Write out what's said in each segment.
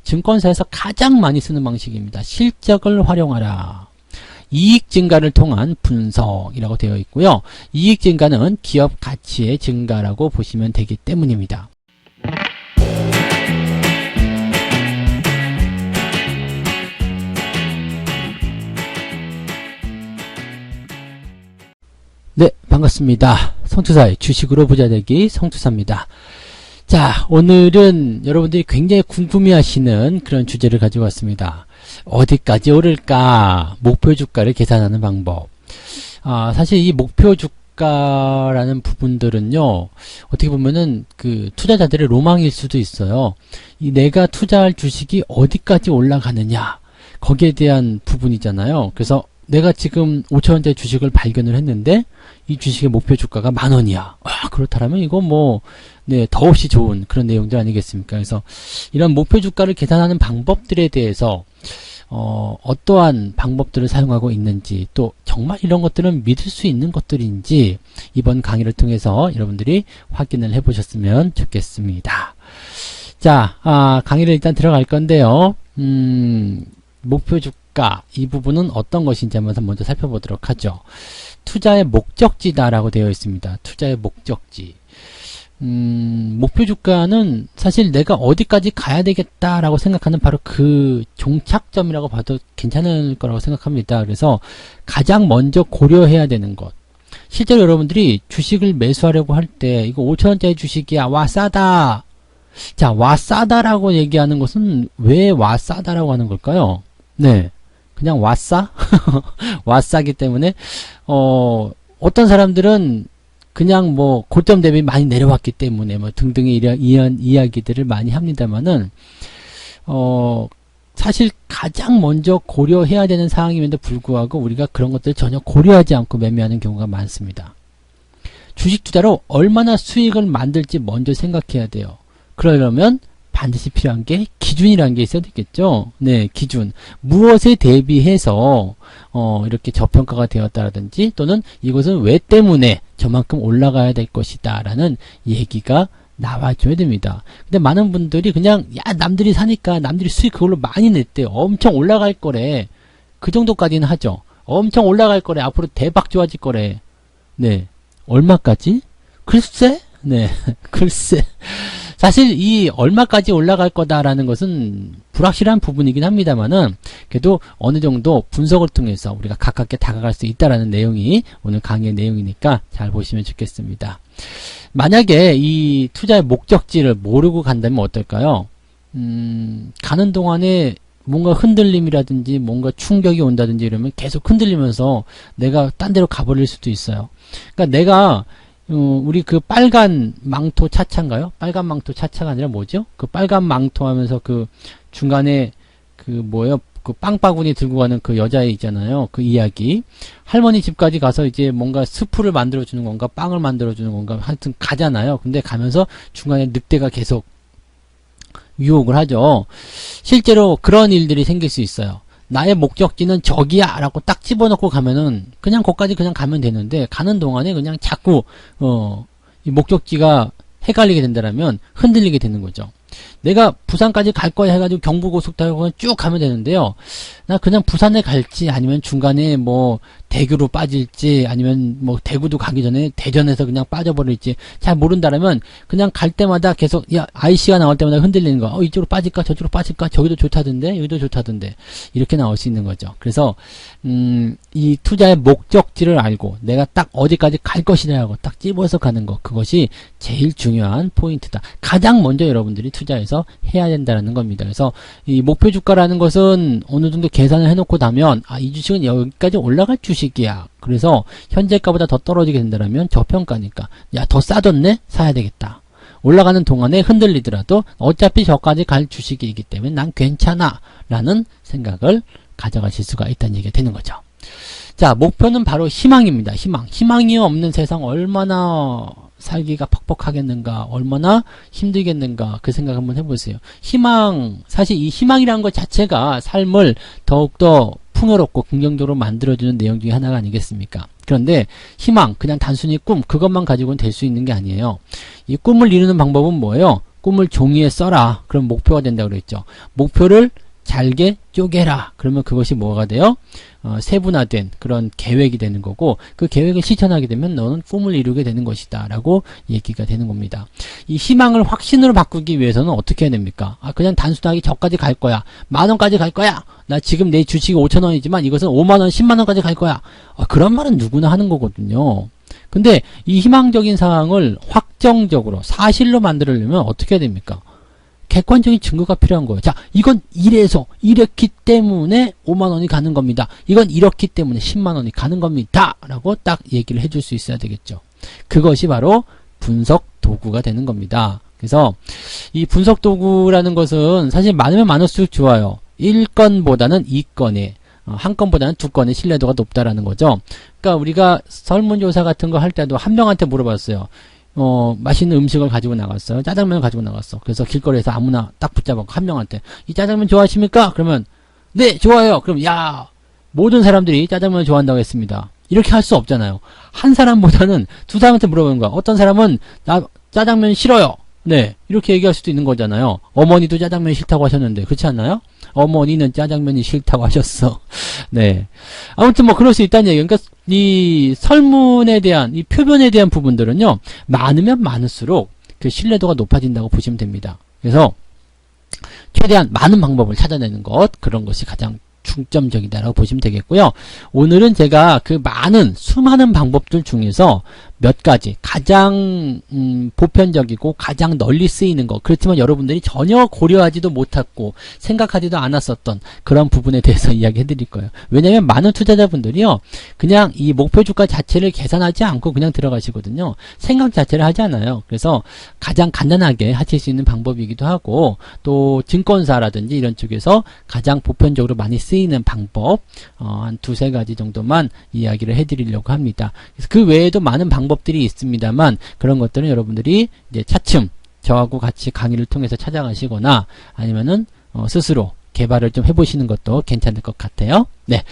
증권사에서 가장 많이 쓰는 방식입니다. 실적을 활용하라. 이익 증가를 통한 분석이라고 되어 있고요. 이익 증가는 기업 가치의 증가라고 보시면 되기 때문입니다. 네, 반갑습니다. 성투사의 주식으로 부자되기 성투사입니다. 자, 오늘은 여러분들이 굉장히 궁금해하시는 그런 주제를 가지고 왔습니다. 어디까지 오를까? 목표 주가를 계산하는 방법. 사실 이 목표 주가라는 부분들은요, 어떻게 보면은 그 투자자들의 로망일 수도 있어요. 이 내가 투자할 주식이 어디까지 올라가느냐, 거기에 대한 부분이잖아요. 그래서 내가 지금 5천원짜리 주식을 발견을 했는데 이 주식의 목표 주가가 10,000원이야. 그렇다면 이거 뭐 더없이 좋은 그런 내용들 아니겠습니까? 그래서 이런 목표 주가를 계산하는 방법들에 대해서 어떠한 방법들을 사용하고 있는지, 또 정말 이런 것들은 믿을 수 있는 것들인지 이번 강의를 통해서 여러분들이 확인을 해보셨으면 좋겠습니다. 자, 강의를 일단 들어갈 건데요. 목표 주가 이 부분은 어떤 것인지 한번 먼저 살펴보도록 하죠. 투자의 목적지다라고 되어 있습니다. 투자의 목적지. 목표 주가는 사실 내가 어디까지 가야 되겠다라고 생각하는 바로 그 종착점이라고 봐도 괜찮을 거라고 생각합니다. 그래서 가장 먼저 고려해야 되는 것. 실제로 여러분들이 주식을 매수하려고 할 때 이거 5천원짜리 주식이야. 와, 싸다. 자, 와, 싸다라고 얘기하는 것은 왜 와, 싸다라고 하는 걸까요? 네. 그냥 와, 싸? 와, 싸기 때문에, 어떤 사람들은 그냥 뭐 고점 대비 많이 내려왔기 때문에 뭐 등등의 이런 이야기들을 많이 합니다만은, 사실 가장 먼저 고려해야 되는 사항임에도 불구하고 우리가 그런 것들을 전혀 고려하지 않고 매매하는 경우가 많습니다. 주식 투자로 얼마나 수익을 만들지 먼저 생각해야 돼요. 그러려면 반드시 필요한 게 기준이라는 게 있어야 되겠죠. 네, 기준. 무엇에 대비해서 이렇게 저평가가 되었다라든지, 또는 이것은 왜 때문에 저만큼 올라가야 될 것이다 라는 얘기가 나와줘야 됩니다. 근데 많은 분들이 그냥 남들이 사니까 남들이 수익 그걸로 많이 냈대요. 엄청 올라갈 거래. 그 정도까지는 하죠. 엄청 올라갈 거래. 앞으로 대박 좋아질 거래. 네, 얼마까지? 글쎄? 네, 글쎄. 사실 이 얼마까지 올라갈 거다라는 것은 불확실한 부분이긴 합니다만은, 그래도 어느 정도 분석을 통해서 우리가 가깝게 다가갈 수 있다라는 내용이 오늘 강의의 내용이니까 잘 보시면 좋겠습니다. 만약에 이 투자의 목적지를 모르고 간다면 어떨까요? 가는 동안에 뭔가 흔들림이라든지 뭔가 충격이 온다든지 이러면 계속 흔들리면서 내가 딴 데로 가버릴 수도 있어요. 그러니까 내가 우리 그 빨간 망토 차차인가요? 빨간 망토 차차가 아니라 뭐죠? 그 빨간 망토 하면서 그 중간에 그 뭐예요? 그 빵바구니 들고 가는 그 여자애 있잖아요. 그 이야기. 할머니 집까지 가서 이제 뭔가 스프를 만들어주는 건가, 빵을 만들어주는 건가, 하여튼 가잖아요. 근데 가면서 중간에 늑대가 계속 유혹을 하죠. 실제로 그런 일들이 생길 수 있어요. 나의 목적지는 저기야 라고 딱 집어넣고 가면은 그냥 거기까지 그냥 가면 되는데, 가는 동안에 그냥 자꾸 이 목적지가 헷갈리게 된다면 흔들리게 되는 거죠. 내가 부산까지 갈 거야 해가지고 경부고속도로 쭉 가면 되는데요. 나 그냥 부산에 갈지, 아니면 중간에 뭐 대구로 빠질지, 아니면 뭐 대구도 가기 전에 대전에서 그냥 빠져버릴지 잘 모른다라면 그냥 갈 때마다 계속 IC가 나올 때마다 흔들리는 거. 이쪽으로 빠질까 저쪽으로 빠질까, 저기도 좋다던데 여기도 좋다던데, 이렇게 나올 수 있는 거죠. 그래서 이 투자의 목적지를 알고 내가 딱 어디까지 갈 것이냐고 딱 집어서 가는 거, 그것이 제일 중요한 포인트다. 가장 먼저 여러분들이 투자해서 해야 된다는 겁니다. 그래서 이 목표 주가라는 것은 어느 정도 계산을 해놓고 나면, 이 주식은 여기까지 올라갈 주식이야. 그래서 현재가보다 더 떨어지게 된다면 저평가니까, 더 싸졌네? 사야 되겠다. 올라가는 동안에 흔들리더라도 어차피 저까지 갈 주식이기 때문에 난 괜찮아 라는 생각을 가져가실 수가 있다는 얘기가 되는 거죠. 자, 목표는 바로 희망입니다. 희망이 없는 세상 얼마나 살기가 퍽퍽하겠는가, 얼마나 힘들겠는가, 그 생각 한번 해보세요. 사실 이 희망이라는 것 자체가 삶을 더욱더 풍요롭고 긍정적으로 만들어주는 내용 중에 하나가 아니겠습니까? 그런데 희망, 그냥 단순히 꿈, 그것만 가지고는 될 수 있는 게 아니에요. 이 꿈을 이루는 방법은 뭐예요? 꿈을 종이에 써라. 그럼 목표가 된다고 그랬죠. 목표를 잘게 쪼개라. 그러면 그것이 뭐가 돼요? 세분화된 그런 계획이 되는 거고, 그 계획을 실천하게 되면 너는 꿈을 이루게 되는 것이다 라고 얘기가 되는 겁니다. 이 희망을 확신으로 바꾸기 위해서는 어떻게 해야 됩니까? 그냥 단순하게 저까지 갈 거야, 10,000원까지 갈 거야, 나 지금 내 주식이 5,000원이지만 이것은 50,000원 10만원까지 갈 거야, 그런 말은 누구나 하는 거거든요. 근데 이 희망적인 상황을 확정적으로 사실로 만들려면 어떻게 해야 됩니까? 객관적인 증거가 필요한 거예요. 자, 이건 이래서 이랬기 때문에 5만원이 가는 겁니다. 이건 이렇기 때문에 10만원이 가는 겁니다. 라고 딱 얘기를 해줄 수 있어야 되겠죠. 그것이 바로 분석 도구가 되는 겁니다. 그래서 이 분석 도구라는 것은 사실 많으면 많을수록 좋아요. 1건보다는 2건에, 한 건보다는 2건의 신뢰도가 높다라는 거죠. 그러니까 우리가 설문조사 같은 거 할 때도 한 명한테 물어봤어요. 맛있는 음식을 가지고 나갔어요. 짜장면을 가지고 나갔어. 그래서 길거리에서 아무나 딱 붙잡고 한 명한테, 이 짜장면 좋아하십니까? 그러면 네, 좋아요. 그럼 야, 모든 사람들이 짜장면을 좋아한다고 했습니다. 이렇게 할 수 없잖아요. 한 사람보다는 두 사람한테 물어보는 거야. 어떤 사람은 나 짜장면 싫어요. 네, 이렇게 얘기할 수도 있는 거잖아요. 어머니도 짜장면 싫다고 하셨는데, 그렇지 않나요? 어머니는 짜장면이 싫다고 하셨어. 네. 아무튼 뭐 그럴 수 있다는 얘기예요. 그러니까 이 설문에 대한, 이 표변에 대한 부분들은요, 많으면 많을수록 그 신뢰도가 높아진다고 보시면 됩니다. 그래서 최대한 많은 방법을 찾아내는 것, 그런 것이 가장 중점적이다라고 보시면 되겠고요. 오늘은 제가 그 많은 수많은 방법들 중에서 몇 가지 가장 보편적이고 가장 널리 쓰이는 것, 그렇지만 여러분들이 전혀 고려하지도 못했고 생각하지도 않았었던 그런 부분에 대해서 이야기해 드릴 거예요. 왜냐하면 많은 투자자분들이요, 그냥 이 목표 주가 자체를 계산하지 않고 그냥 들어가시거든요. 생각 자체를 하지 않아요. 그래서 가장 간단하게 하실 수 있는 방법이기도 하고, 또 증권사라든지 이런 쪽에서 가장 보편적으로 많이 쓰이는 방법, 한 2-3가지 정도만 이야기를 해드리려고 합니다. 그래서 그 외에도 많은 방법들이 있습니다만, 그런 것들은 여러분들이 이제 차츰 저하고 같이 강의를 통해서 찾아가시거나 아니면은 스스로 개발을 좀 해보시는 것도 괜찮을 것 같아요. 네.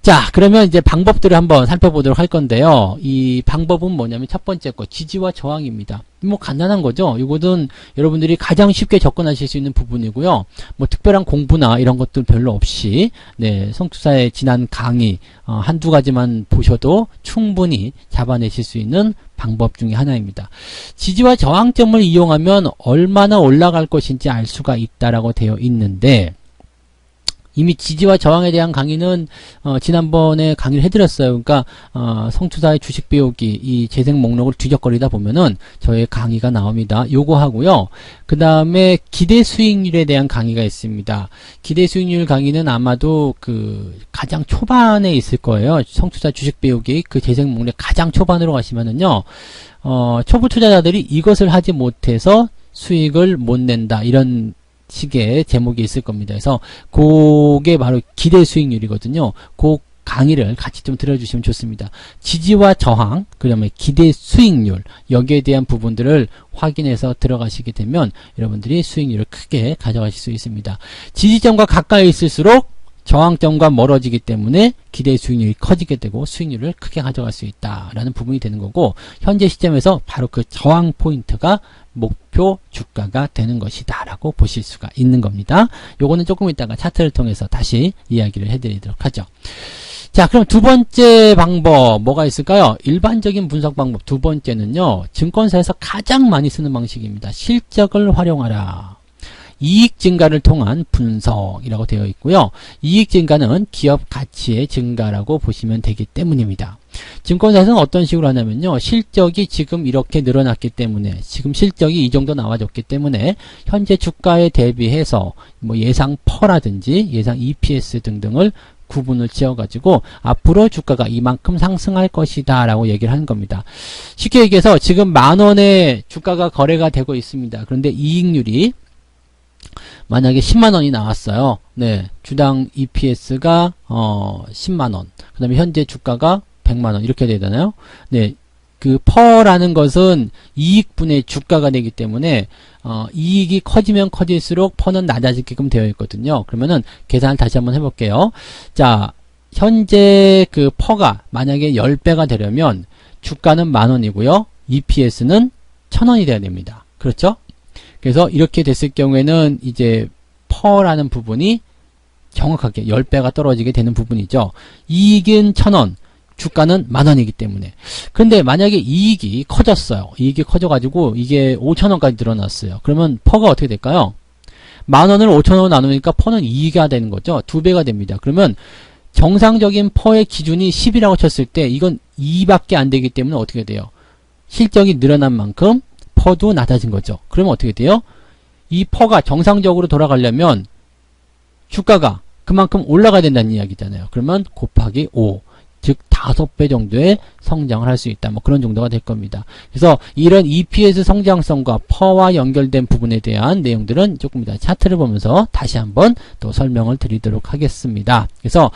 자, 그러면 이제 방법들을 한번 살펴보도록 할 건데요. 이 방법은 뭐냐면 첫 번째 거, 지지와 저항입니다. 뭐 간단한 거죠. 이거는 여러분들이 가장 쉽게 접근하실 수 있는 부분이고요. 뭐 특별한 공부나 이런 것들 별로 없이, 네, 성투사의 지난 강의 한두 가지만 보셔도 충분히 잡아내실 수 있는 방법 중에 하나입니다. 지지와 저항점을 이용하면 얼마나 올라갈 것인지 알 수가 있다라고 되어 있는데, 이미 지지와 저항에 대한 강의는 지난번에 강의를 해드렸어요. 그러니까 성투사의 주식 배우기 이 재생 목록을 뒤적거리다 보면은 저의 강의가 나옵니다. 요거 하고요. 그 다음에 기대 수익률에 대한 강의가 있습니다. 기대 수익률 강의는 아마도 그 가장 초반에 있을 거예요. 성투사 주식 배우기 그 재생 목록 가장 초반으로 가시면은요, 초보 투자자들이 이것을 하지 못해서 수익을 못 낸다, 이런 식의 제목이 있을 겁니다. 그래서 그게 바로 기대 수익률이거든요. 그 강의를 같이 좀 들어주시면 좋습니다. 지지와 저항, 그다음에 기대 수익률, 여기에 대한 부분들을 확인해서 들어가시게 되면 여러분들이 수익률을 크게 가져가실 수 있습니다. 지지점과 가까이 있을수록 저항점과 멀어지기 때문에 기대 수익률이 커지게 되고 수익률을 크게 가져갈 수 있다라는 부분이 되는 거고, 현재 시점에서 바로 그 저항 포인트가 목표 주가가 되는 것이다 라고 보실 수가 있는 겁니다. 요거는 조금 이따가 차트를 통해서 다시 이야기를 해드리도록 하죠. 자, 그럼 두 번째 방법 뭐가 있을까요? 일반적인 분석 방법 두 번째는요, 증권사에서 가장 많이 쓰는 방식입니다. 실적을 활용하라. 이익 증가를 통한 분석이라고 되어 있고요. 이익 증가는 기업 가치의 증가라고 보시면 되기 때문입니다. 증권사에서는 어떤 식으로 하냐면요, 실적이 지금 이렇게 늘어났기 때문에, 지금 실적이 이 정도 나와줬기 때문에 현재 주가에 대비해서 뭐 예상 퍼라든지 예상 EPS 등등을 구분을 지어가지고 앞으로 주가가 이만큼 상승할 것이다 라고 얘기를 하는 겁니다. 쉽게 얘기해서 지금 10,000원에 주가가 거래가 되고 있습니다. 그런데 이익률이 만약에 10만원이 나왔어요. 네, 주당 EPS가 10만원, 그 다음에 현재 주가가 100만원 이렇게 되잖아요. 네, 그 퍼라는 것은 이익분의 주가가 되기 때문에 이익이 커지면 커질수록 퍼는 낮아지게끔 되어 있거든요. 그러면은 계산을 다시 한번 해볼게요. 자, 현재 그 퍼가 만약에 10배가 되려면 주가는 10,000원이고요. EPS는 1,000원이 돼야 됩니다. 그렇죠? 그래서 이렇게 됐을 경우에는 이제 퍼라는 부분이 정확하게 10배가 떨어지게 되는 부분이죠. 이익은 1,000원, 주가는 10,000원이기 때문에. 그런데 만약에 이익이 커졌어요. 이익이 커져가지고 이게 5,000원까지 늘어났어요. 그러면 퍼가 어떻게 될까요? 10,000원을 5,000원으로 나누니까 퍼는 2가 되는 거죠. 2배가 됩니다. 그러면 정상적인 퍼의 기준이 10이라고 쳤을 때 이건 2밖에 안 되기 때문에 어떻게 돼요? 실적이 늘어난 만큼 퍼도 낮아진 거죠. 그러면 어떻게 돼요? 이 퍼가 정상적으로 돌아가려면 주가가 그만큼 올라가야 된다는 이야기잖아요. 그러면 곱하기 5, 즉 5배 정도의 성장을 할 수 있다. 뭐 그런 정도가 될 겁니다. 그래서 이런 EPS 성장성과 퍼와 연결된 부분에 대한 내용들은 조금 이따 차트를 보면서 다시 한번 또 설명을 드리도록 하겠습니다. 그래서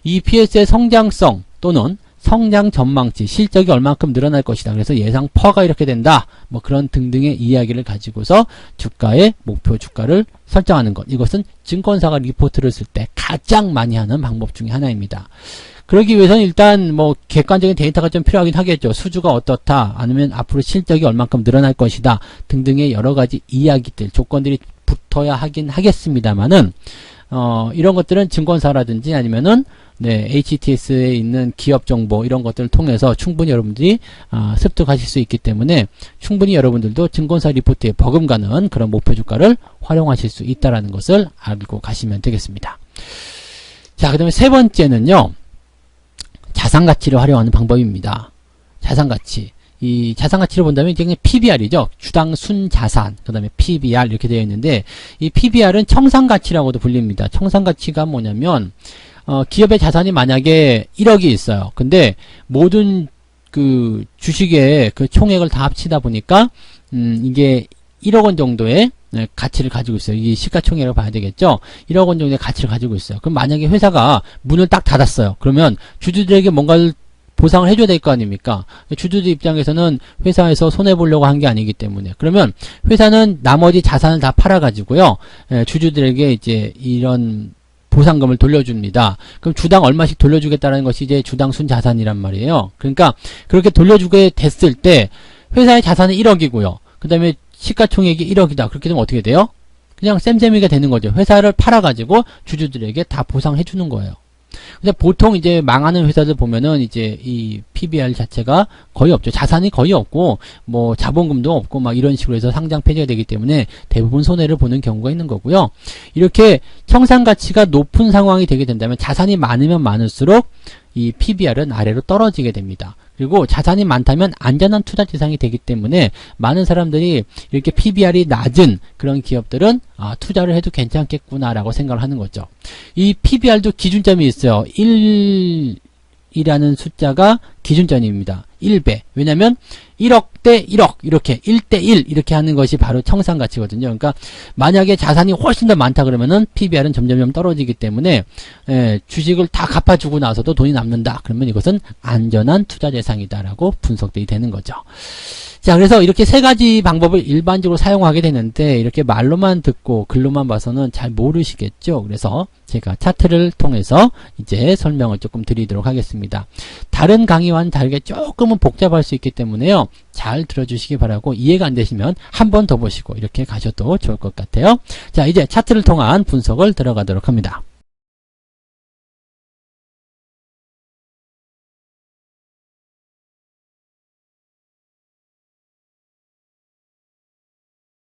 EPS의 성장성 또는 성장 전망치, 실적이 얼만큼 늘어날 것이다. 그래서 예상 퍼가 이렇게 된다. 뭐 그런 등등의 이야기를 가지고서 주가의 목표 주가를 설정하는 것. 이것은 증권사가 리포트를 쓸 때 가장 많이 하는 방법 중에 하나입니다. 그러기 위해서는 일단 뭐 객관적인 데이터가 좀 필요하긴 하겠죠. 수주가 어떻다, 아니면 앞으로 실적이 얼만큼 늘어날 것이다 등등의 여러 가지 이야기들, 조건들이 붙어야 하긴 하겠습니다만은 이런 것들은 증권사라든지 아니면은 HTS에 있는 기업 정보 이런 것들을 통해서 충분히 여러분들이 습득하실 수 있기 때문에 충분히 여러분들도 증권사 리포트에 버금가는 그런 목표 주가를 활용하실 수 있다라는 것을 알고 가시면 되겠습니다. 자, 그 다음에 세 번째는요, 자산가치를 활용하는 방법입니다. 자산가치. 이 자산가치를 본다면 이게 PBR이죠. 주당 순자산, 그 다음에 PBR 이렇게 되어 있는데, 이 PBR은 청산가치라고도 불립니다. 청산가치가 뭐냐면 기업의 자산이 만약에 1억이 있어요. 근데 모든 그 주식의 그 총액을 다 합치다 보니까 이게 1억 원 정도의 가치를 가지고 있어요. 이 시가총액을 봐야 되겠죠. 1억 원 정도의 가치를 가지고 있어요. 그럼 만약에 회사가 문을 딱 닫았어요. 그러면 주주들에게 뭔가를 보상을 해줘야 될 거 아닙니까? 주주들 입장에서는 회사에서 손해보려고 한 게 아니기 때문에. 그러면 회사는 나머지 자산을 다 팔아가지고요, 주주들에게 이제 이런 보상금을 돌려줍니다. 그럼 주당 얼마씩 돌려주겠다는 것이 이제 주당 순자산이란 말이에요. 그러니까 그렇게 돌려주게 됐을 때 회사의 자산은 1억이고요. 그 다음에 시가총액이 1억이다. 그렇게 되면 어떻게 돼요? 그냥 쌤쌤이가 되는 거죠. 회사를 팔아가지고 주주들에게 다 보상해주는 거예요. 근데 보통 이제 망하는 회사들 보면은 이제 이 PBR 자체가 거의 없죠. 자산이 거의 없고 뭐 자본금도 없고 막 이런 식으로 해서 상장 폐지가 되기 때문에 대부분 손해를 보는 경우가 있는 거고요. 이렇게 청산가치가 높은 상황이 되게 된다면 자산이 많으면 많을수록 이 PBR은 아래로 떨어지게 됩니다. 그리고 자산이 많다면 안전한 투자 대상이 되기 때문에 많은 사람들이 이렇게 PBR이 낮은 그런 기업들은 투자를 해도 괜찮겠구나라고 생각을 하는 거죠. 이 PBR도 기준점이 있어요. 1이라는 숫자가 기준점입니다. 1배. 왜냐면 1억 대 1억 이렇게 1대 1 이렇게 하는 것이 바로 청산가치거든요. 그러니까 만약에 자산이 훨씬 더 많다 그러면은 PBR은 점점 떨어지기 때문에 주식을 다 갚아주고 나서도 돈이 남는다. 그러면 이것은 안전한 투자 대상이다라고 분석이 되는 거죠. 자, 그래서 이렇게 세 가지 방법을 일반적으로 사용하게 되는데 이렇게 말로만 듣고 글로만 봐서는 잘 모르시겠죠. 그래서 제가 차트를 통해서 이제 설명을 조금 드리도록 하겠습니다. 다른 강의와는 다르게 조금은 복잡할 수 있기 때문에요. 잘 들어주시기 바라고, 이해가 안 되시면 한 번 더 보시고 이렇게 가셔도 좋을 것 같아요. 자, 이제 차트를 통한 분석을 들어가도록 합니다.